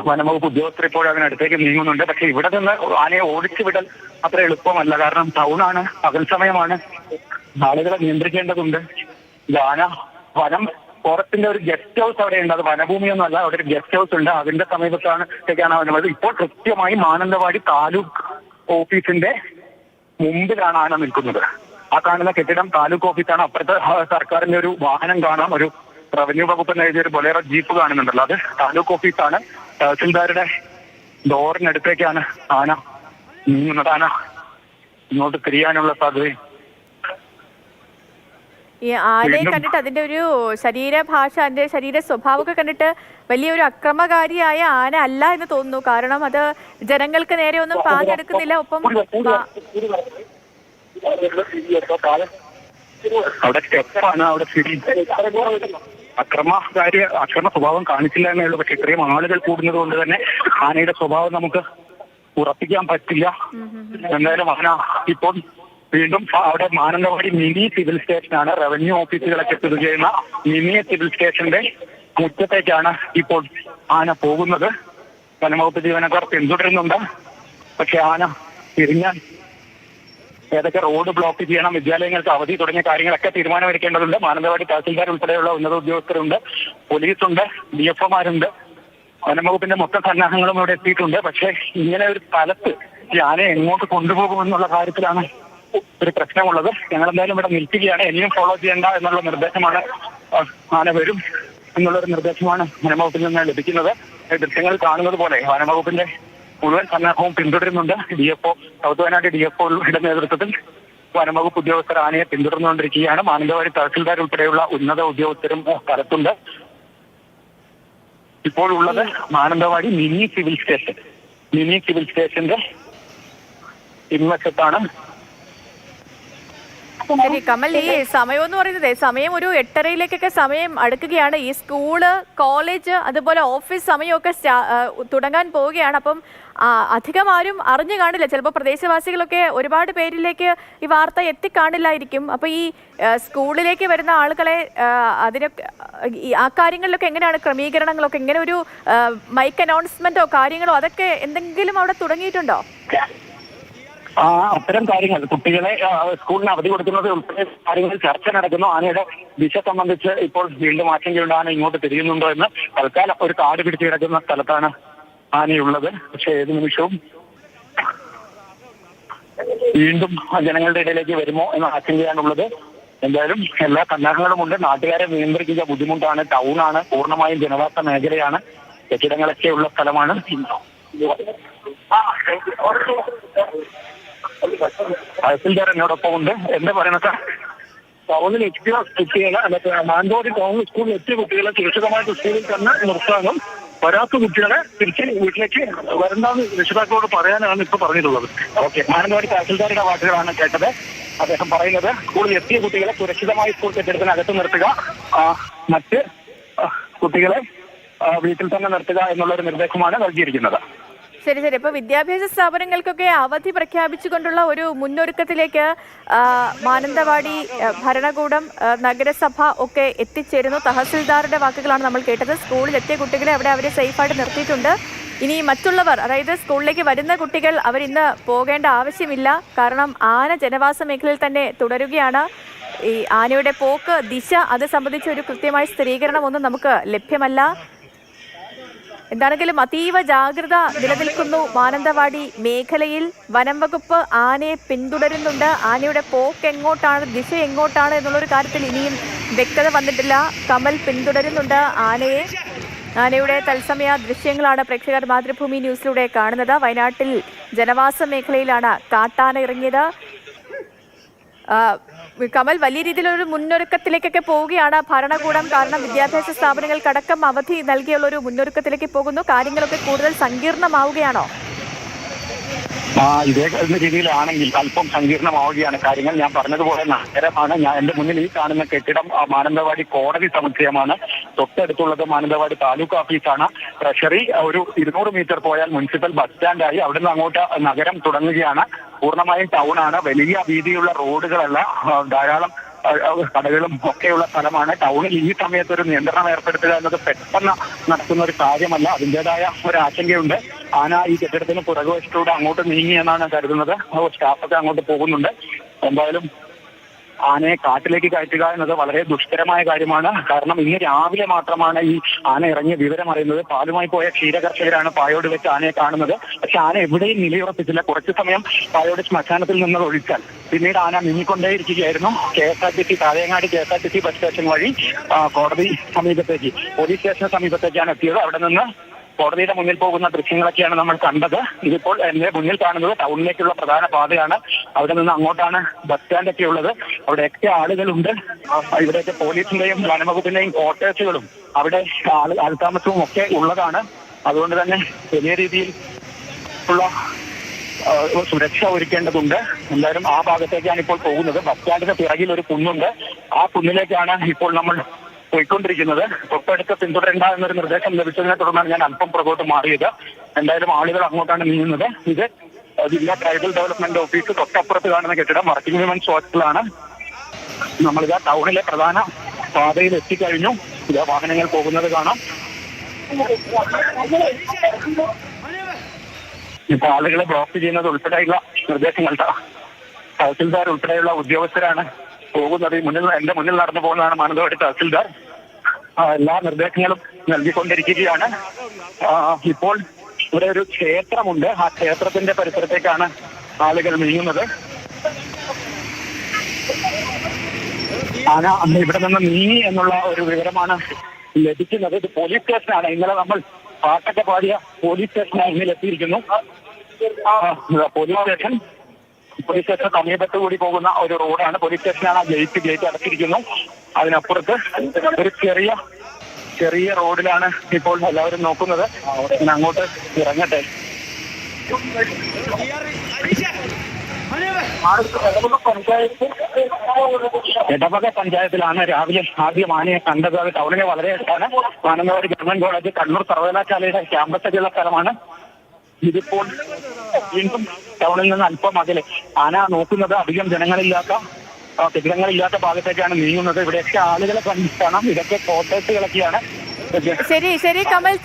വനംവകുപ്പ് ഉദ്യോഗസ്ഥർ ഇപ്പോൾ അതിനടുത്തേക്ക് നീങ്ങുന്നുണ്ട്. പക്ഷെ ഇവിടെ നിന്ന് ആനയെ ഓടിച്ചു വിടൽ അത്ര എളുപ്പമല്ല. കാരണം ടൗണാണ്, പകൽ സമയമാണ്, ആളുകളെ നിയന്ത്രിക്കേണ്ടതുണ്ട്. ആന വനം ഫോറസ്റ്റിന്റെ ഒരു ഗസ്റ്റ് ഹൗസ് അവിടെ ഉണ്ട്. അത് വനഭൂമിയൊന്നുമല്ല, അവിടെ ഒരു ഗസ്റ്റ് ഹൗസ് ഉണ്ട്. അതിന്റെ സമീപത്താണ് വരുന്നത്. ഇപ്പോൾ കൃത്യമായി മാനന്തവാടി താലൂക്ക് ഓഫീസിന്റെ മുമ്പിലാണ് ആന നിൽക്കുന്നത്. ആ കാണുന്ന കെട്ടിടം താലൂക്ക് ഓഫീസാണ്. അപ്പുറത്ത് സർക്കാരിന്റെ ഒരു വാഹനം കാണാം, ഒരു റവന്യൂ വകുപ്പ് എഴുതിയ ഒരു ബൊലേറോ ജീപ്പ് കാണുന്നുണ്ടല്ലോ, അത് താലൂക്ക് ഓഫീസാണ്. തഹസിൽദാരുടെ ഡോറിനടുത്തേക്കാണ് ആന നീങ്ങുന്നത്. ആന ഇങ്ങോട്ട് തിരിയാനുള്ള സാധ്യതയും. ഈ ആനയെ കണ്ടിട്ട് അതിന്റെ ഒരു ശരീരഭാഷ, അതിന്റെ ശരീര സ്വഭാവമൊക്കെ കണ്ടിട്ട് വലിയൊരു അക്രമകാരിയായ ആന അല്ല എന്ന് തോന്നുന്നു. കാരണം അത് ജനങ്ങൾക്ക് നേരെ ഒന്നും പാഞ്ഞെടുക്കുന്നില്ല. ഒപ്പം അവിടെ സ്റ്റെപ്പാണ്, അവിടെ അക്രമ സ്വഭാവം കാണിച്ചില്ല എന്നേ ഉള്ളൂ. പക്ഷെ ഇത്രയും ആളുകൾ കൂടുന്നത് കൊണ്ട് തന്നെ ആനയുടെ സ്വഭാവം നമുക്ക് ഉറപ്പിക്കാൻ പറ്റില്ല. എന്തായാലും ആന ഇപ്പോൾ വീണ്ടും അവിടെ മാനന്തവാടി മിനി സിവിൽ സ്റ്റേഷനാണ്, റവന്യൂ ഓഫീസുകളൊക്കെ സ്ഥിതി ചെയ്യുന്ന മിനി സിവിൽ സ്റ്റേഷന്റെ മുറ്റത്തേക്കാണ് ഇപ്പോൾ ആന പോകുന്നത്. വനംവകുപ്പ് ജീവനക്കാർ പിന്തുടരുന്നുണ്ട്. പക്ഷെ ആന തിരിഞ്ഞാൽ ഏതൊക്കെ റോഡ് ബ്ലോക്ക് ചെയ്യണം, വിദ്യാലയങ്ങൾക്ക് അവധി തുടങ്ങിയ കാര്യങ്ങളൊക്കെ തീരുമാനമെടുക്കേണ്ടതുണ്ട്. മാനന്തവാടി തഹസിൽദാർ ഉൾപ്പെടെയുള്ള ഉന്നത ഉദ്യോഗസ്ഥരുണ്ട്, പോലീസുണ്ട്, DFOമാരുണ്ട്, വനംവകുപ്പിന്റെ മൊത്തം സന്നാഹങ്ങളും ഇവിടെ എത്തിയിട്ടുണ്ട്. പക്ഷെ ഇങ്ങനെ ഒരു സ്ഥലത്ത് ഈ ആനയെ എങ്ങോട്ട് കൊണ്ടുപോകുമെന്നുള്ള കാര്യത്തിലാണ് ഒരു പ്രശ്നമുള്ളത്. ഞങ്ങൾ എന്തായാലും ഇവിടെ നിൽക്കുകയാണ്. ഇനിയും ഫോളോ ചെയ്യേണ്ട എന്നുള്ള നിർദ്ദേശമാണ്, ആന വരും എന്നുള്ളൊരു നിർദ്ദേശമാണ് വനംവകുപ്പിൽ നിന്ന് ലഭിക്കുന്നത്. ദൃശ്യങ്ങൾ കാണുന്നത് പോലെ വനംവകുപ്പിന്റെ മുഴുവൻ സന്നാഹവും പിന്തുടരുന്നുണ്ട്. DFO, സൗത്ത് വയനാട് DFOയുടെ നേതൃത്വത്തിൽ വനംവകുപ്പ് ഉദ്യോഗസ്ഥർ ആനയെ പിന്തുടർന്നുകൊണ്ടിരിക്കുകയാണ്. മാനന്തവാടി തഹസിൽദാർ ഉൾപ്പെടെയുള്ള ഉന്നത ഉദ്യോഗസ്ഥരും സ്ഥലത്തുണ്ട്. ഇപ്പോഴുള്ളത് മാനന്തവാടി മിനി സിവിൽ സ്റ്റേഷന്റെ പിൻവശത്താണ്. ശരി കമൽ, ഈ സമയം എന്ന് പറയുന്നത് സമയം ഒരു 8:30 സമയം അടുക്കുകയാണ്. ഈ സ്കൂള്, കോളേജ്, അതുപോലെ ഓഫീസ് സമയമൊക്കെ തുടങ്ങാൻ പോവുകയാണ്. അപ്പം അധികം ആരും അറിഞ്ഞു കാണില്ല. ചിലപ്പോൾ പ്രദേശവാസികളൊക്കെ ഒരുപാട് പേരിലേക്ക് ഈ വാർത്ത എത്തിക്കാണില്ലായിരിക്കും. അപ്പോൾ ഈ സ്കൂളിലേക്ക് വരുന്ന ആളുകളെ അതിനൊക്കെ ആ കാര്യങ്ങളിലൊക്കെ എങ്ങനെയാണ് ക്രമീകരണങ്ങളൊക്കെ? എങ്ങനെ ഒരു മൈക്ക് അനൗൺസ്മെന്റോ കാര്യങ്ങളോ അതൊക്കെ എന്തെങ്കിലും അവിടെ തുടങ്ങിയിട്ടുണ്ടോ? അത്തരം കാര്യങ്ങൾ, കുട്ടികളെ സ്കൂളിന് അവധി കൊടുക്കുന്നത് ഉൾപ്പെടെ കാര്യങ്ങൾ ചർച്ച നടക്കുന്നു. ആനയുടെ ദിശ സംബന്ധിച്ച് ഇപ്പോൾ വീണ്ടും ആശങ്കയുണ്ട്. ആന ഇങ്ങോട്ട് തിരിയുന്നുണ്ടോ എന്ന്. തൽക്കാലം ഒരു കാട് പിടിച്ച് കിടക്കുന്ന സ്ഥലത്താണ് ആനയുള്ളത്. പക്ഷെ ഏത് നിമിഷവും വീണ്ടും ജനങ്ങളുടെ ഇടയിലേക്ക് വരുമോ എന്ന ആശങ്കയാണുള്ളത്. എന്തായാലും എല്ലാ സന്നാഹങ്ങളും ഉണ്ട്. നാട്ടുകാരെ നിയന്ത്രിക്കുക ബുദ്ധിമുട്ടാണ്. ടൗണാണ്, പൂർണ്ണമായും ജനവാസ മേഖലയാണ്, കെട്ടിടങ്ങളൊക്കെ ഉള്ള സ്ഥലമാണ്. തഹസിൽദാർ എന്നോടൊപ്പം ഉണ്ട്. എന്താ പറയുന്നത് സാർ? ടൗണിൽ എത്തിയ കുട്ടികളെ, മാനന്തവാടി ടൗൺ സ്കൂളിൽ എത്തിയ കുട്ടികളെ സുരക്ഷിതമായിട്ട് സ്കൂളിൽ തന്നെ നിർത്താനും വരാത്ത കുട്ടികളെ തിരിച്ച് വീട്ടിലേക്ക് വരണ്ടെന്ന് രക്ഷിതാക്കളോട് പറയാനാണ് ഇപ്പൊ പറഞ്ഞിട്ടുള്ളത്. ഓക്കെ, മാനന്തവാടി തഹസിൽദാരുടെ വാക്കുകളാണ് കേട്ടത്. അദ്ദേഹം പറയുന്നത് സ്കൂളിൽ എത്തിയ കുട്ടികളെ സുരക്ഷിതമായി സ്കൂൾ കെട്ടിടത്തിനകത്ത് നിർത്തുക, മറ്റ് കുട്ടികളെ വീട്ടിൽ തന്നെ നിർത്തുക എന്നുള്ളൊരു നിർദ്ദേശമാണ് നൽകിയിരിക്കുന്നത്. ശരി ശരി. ഇപ്പൊ വിദ്യാഭ്യാസ സ്ഥാപനങ്ങൾക്കൊക്കെ അവധി പ്രഖ്യാപിച്ചുകൊണ്ടുള്ള ഒരു മുന്നൊരുക്കത്തിലേക്ക് മാനന്തവാടി ഭരണകൂടം, നഗരസഭ ഒക്കെ എത്തിച്ചേരുന്നു. തഹസിൽദാരുടെ വാക്കുകളാണ് നമ്മൾ കേട്ടത്. സ്കൂളിൽ എത്തിയ കുട്ടികളെ അവിടെ അവരെ സേഫായിട്ട് നിർത്തിയിട്ടുണ്ട്. ഇനി മറ്റുള്ളവർ, അതായത് സ്കൂളിലേക്ക് വരുന്ന കുട്ടികൾ, അവരിന്ന് പോകേണ്ട ആവശ്യമില്ല. കാരണം ആന ജനവാസ മേഖലയിൽ തന്നെ തുടരുകയാണ്. ഈ ആനയുടെ പോക്ക്, ദിശ, അത് സംബന്ധിച്ച ഒരു കൃത്യമായ സ്ഥിരീകരണം ഒന്നും നമുക്ക് ലഭ്യമല്ല. എന്താണെങ്കിലും അതീവ ജാഗ്രത നിലനിൽക്കുന്നു മാനന്തവാടി മേഖലയിൽ. വനം വകുപ്പ് ആനയെ പിന്തുടരുന്നുണ്ട്. ആനയുടെ പോക്ക് എങ്ങോട്ടാണ്, ദിശ എങ്ങോട്ടാണ് എന്നുള്ളൊരു കാര്യത്തിൽ ഇനിയും വ്യക്തത വന്നിട്ടില്ല. കമൽ പിന്തുടരുന്നുണ്ട് ആനയെ. ആനയുടെ തത്സമയ ദൃശ്യങ്ങളാണ് പ്രേക്ഷകർ മാതൃഭൂമി ന്യൂസിലൂടെ കാണുന്നത്. വയനാട്ടിൽ ജനവാസ മേഖലയിലാണ് കാട്ടാന ഇറങ്ങിയത്. കമൽ, വലിയ രീതിയിലൊരു മുന്നൊരുക്കത്തിലേക്കൊക്കെ പോവുകയാണ് ഭരണകൂടം. കാരണം വിദ്യാഭ്യാസ സ്ഥാപനങ്ങൾക്കടക്കം അവധി നൽകിയുള്ളൊരു മുന്നൊരുക്കത്തിലേക്ക് പോകുന്നു. കാര്യങ്ങളൊക്കെ കൂടുതൽ സങ്കീർണമാവുകയാണോ? ഇതേ രീതിയിലാണെങ്കിൽ അല്പം സങ്കീർണമാവുകയാണ് കാര്യങ്ങൾ. ഞാൻ പറഞ്ഞതുപോലെ നഗരമാണ്. എന്റെ മുന്നിൽ ഈ കാണുന്ന കെട്ടിടം മാനന്തവാടി കോടതി സമുച്ചയമാണ്. തൊട്ടടുത്തുള്ളത് മാനന്തവാടി താലൂക്ക് ഓഫീസാണ്. ട്രഷറി ഒരു 200 മീറ്റർ പോയാൽ മുനിസിപ്പൽ ബസ് സ്റ്റാൻഡായി. അവിടെ നിന്ന് അങ്ങോട്ട് നഗരം തുടങ്ങുകയാണ്. പൂർണ്ണമായും ടൗണാണ്. വലിയ വീതിയുള്ള റോഡുകളല്ല, ധാരാളം കടകളും ഒക്കെയുള്ള സ്ഥലമാണ്. ടൗണിൽ ഈ സമയത്ത് ഒരു നിയന്ത്രണം ഏർപ്പെടുത്തുക എന്നത് പെട്ടെന്ന് നടക്കുന്ന ഒരു കാര്യമല്ല. അതിൻ്റെതായ ഒരു ആശങ്കയുണ്ട്. ആന ഈ കെട്ടിടത്തിന് പുറകുവശത്തൂടെ അങ്ങോട്ട് നീങ്ങി എന്നാണ് കരുതുന്നത്. സ്റ്റാഫൊക്കെ അങ്ങോട്ട് പോകുന്നുണ്ട്. എന്തായാലും ആനയെ കാട്ടിലേക്ക് കയറ്റുക എന്നത് വളരെ ദുഷ്കരമായ കാര്യമാണ്. കാരണം ഇന്ന് രാവിലെ മാത്രമാണ് ഈ ആന ഇറങ്ങിയ വിവരം അറിയുന്നത്. പാലുമായി പോയ ക്ഷീരകർഷകരാണ് പായോട് വെച്ച് ആനയെ കാണുന്നത്. പക്ഷെ ആന എവിടെയും നിലയുറപ്പിച്ചില്ല. കുറച്ചു സമയം പായോട് ശ്മശാനത്തിൽ നിന്ന് ഒഴിച്ചാൽ പിന്നീട് ആന നീങ്ങിക്കൊണ്ടേയിരിക്കുകയായിരുന്നു. KSRTC താഴെങ്ങാടി KSRTC ബസ് സ്റ്റേഷൻ വഴി കോടതി സമീപത്തേക്ക്, പോലീസ് സ്റ്റേഷന് സമീപത്തേക്കാണ് എത്തിയത്. അവിടെ നിന്ന് കോടതിയുടെ മുന്നിൽ പോകുന്ന ദൃശ്യങ്ങളൊക്കെയാണ് നമ്മൾ കണ്ടത്. ഇതിപ്പോൾ എന്റെ മുന്നിൽ കാണുന്നത് ടൗണിലേക്കുള്ള പ്രധാന പാതയാണ്. അവിടെ നിന്ന് അങ്ങോട്ടാണ് ബസ് സ്റ്റാൻഡൊക്കെ ഉള്ളത്. അവിടെയൊക്കെ ആളുകളുണ്ട്. ഇവിടെയൊക്കെ പോലീസിന്റെയും വനംവകുപ്പിന്റെയും ക്വാർട്ടേഴ്സുകളും അവിടെ ആൾതാമസവും ഒക്കെ ഉള്ളതാണ്. അതുകൊണ്ട് തന്നെ വലിയ രീതിയിൽ ഉള്ള സുരക്ഷ ഒരുക്കേണ്ടതുണ്ട്. എന്തായാലും ആ ഭാഗത്തേക്കാണ് ഇപ്പോൾ പോകുന്നത്. ബസ് സ്റ്റാൻഡിന്റെ പിറകിൽ ഒരു കുന്നുണ്ട്. ആ കുന്നിലേക്കാണ് ഇപ്പോൾ നമ്മൾ പോയിക്കൊണ്ടിരിക്കുന്നത്. തൊട്ടടുത്ത് പിന്തുടരേണ്ട എന്നൊരു നിർദ്ദേശം ലഭിച്ചതിനെ തുടർന്നാണ് ഞാൻ അല്പം പുറകോട്ട് മാറിയത്. എന്തായാലും ആളുകൾ അങ്ങോട്ടാണ് നീങ്ങുന്നത്. ഇത് ജില്ലാ ട്രൈബൽ ഡെവലപ്മെന്റ് ഓഫീസ് തൊട്ടപ്പുറത്ത് കാണുന്ന കെട്ടിടം വർക്കിംഗ് വിമൻസ് ഹോസ്റ്റലാണ്. നമ്മളിതാ ടൗണിലെ പ്രധാന പാതയിൽ എത്തിക്കഴിഞ്ഞു. ഇതാ വാഹനങ്ങൾ പോകുന്നത് കാണാം. ഇപ്പൊ ആളുകളെ ബ്ലോക്ക് ചെയ്യുന്നത് ഉൾപ്പെടെയുള്ള നിർദ്ദേശങ്ങൾ തഹസിൽദാർ ഉൾപ്പെടെയുള്ള ഉദ്യോഗസ്ഥരാണ് പോകുന്നത്. എന്റെ മുന്നിൽ നടന്നു പോകുന്നതാണ് മാനന്തവാടി തഹസിൽദാർ. എല്ലാ നിർദ്ദേശങ്ങളും നൽകിക്കൊണ്ടിരിക്കുകയാണ്. ഇപ്പോൾ ഇവിടെ ഒരു ക്ഷേത്രമുണ്ട്. ആ ക്ഷേത്രത്തിന്റെ പരിസരത്തേക്കാണ് ആളുകൾ നീങ്ങുന്നത്. ആന ഇവിടെ നിന്ന് നീങ്ങി എന്നുള്ള ഒരു വിവരമാണ് ലഭിക്കുന്നത്. ഇത് പോലീസ് സ്റ്റേഷനാണ്. ഇന്നലെ നമ്മൾ പാട്ടൊക്കെ പാടിയ പോലീസ് സ്റ്റേഷനാണ് ഇന്നിൽ എത്തിയിരിക്കുന്നു. പോലീസ് സ്റ്റേഷൻ സമീപത്ത് കൂടി പോകുന്ന ഒരു റോഡാണ്. പോലീസ് സ്റ്റേഷനാണ്. ഗേറ്റ് അടച്ചിരിക്കുന്നു. അതിനപ്പുറത്ത് ഒരു ചെറിയ റോഡിലാണ് ഇപ്പോൾ എല്ലാവരും നോക്കുന്നത്. ഞാൻ അങ്ങോട്ട് ഇറങ്ങട്ടെ. എടവക പഞ്ചായത്തിലാണ് രാവിലെ ആദ്യം ആനയെ കണ്ടത്. അത് ടൗണിനെ വളരെ അടുത്താണ്. മാനന്തവാടി ഗവൺമെന്റ് കോളേജ്, കണ്ണൂർ സർവകലാശാലയുടെ ക്യാമ്പസൊക്കെയുള്ള സ്ഥലമാണ്. ഇതിപ്പോൾ വീണ്ടും ടൗണിൽ നിന്ന് അല്പം അകലെ. ആന നോക്കുന്നത് അധികം കെട്ടിടങ്ങളില്ലാത്ത ഭാഗത്തേക്കാണ് നീങ്ങുന്നത്. ഇവിടെയൊക്കെ ആളുകളെ കാണാം. ഇതൊക്കെ ക്വാർട്ടേഴ്സുകളൊക്കെയാണ്. ശരി കമൽ.